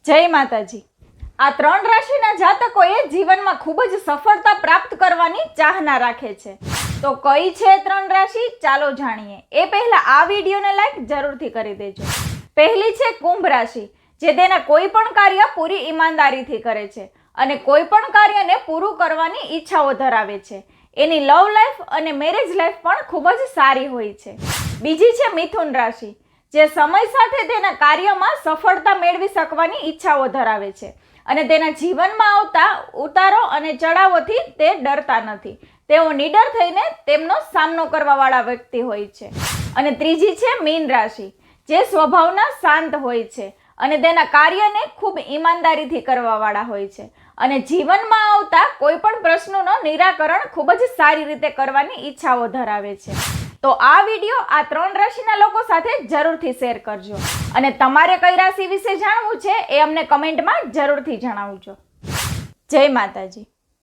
જય માતાજી। આ 3 રાશિના જાતકોએ જીવનમાં ખૂબ જ સફળતા પ્રાપ્ત કરવાની ચાહના રાખે છે। તો કઈ છે 3 રાશિ, ચાલો જાણીએ। એ પહેલા આ વિડીયોને લાઈક જરૂરથી કરી દેજો। પહેલી છે કુંભ રાશિ, જે તેના કોઈ પણ કાર્ય પૂરી ઈમાનદારીથી કરે છે અને કોઈ પણ કાર્યને પૂરું કરવાની ઈચ્છાઓ ધરાવે છે। એની લવ લાઈફ અને મેરેજ લાઈફ પણ ખૂબ જ સારી હોય છે। બીજી છે મિથુન રાશિ, જે સમય સાથે તેના કાર્યમાં સફળતા મેળવી શકવાની ઈચ્છાઓ ધરાવે છે અને તેના જીવનમાં આવતા ઉતારો અને ચડાવોથી તે ડરતા નથી। તેઓ નીડર થઈને તેમનો સામનો કરવાવાળા વ્યક્તિ હોય છે। અને ત્રીજી છે મીન રાશિ, જે સ્વભાવના શાંત હોય છે અને તેના કાર્યને ખૂબ ઈમાનદારીથી કરવાવાળા હોય છે અને જીવનમાં આવતા કોઈ પણ પ્રશ્નોનો નિરાકરણ ખૂબ જ સારી રીતે કરવાની ઈચ્છાઓ ધરાવે છે। તો આ વિડીયો આ 3 રાશિના લોકો સાથે જરૂરથી શેર કરજો અને તમારે કઈ રાશિ વિશે જાણવું છે એ અમને કમેન્ટમાં જરૂરથી જણાવજો। જય માતાજી।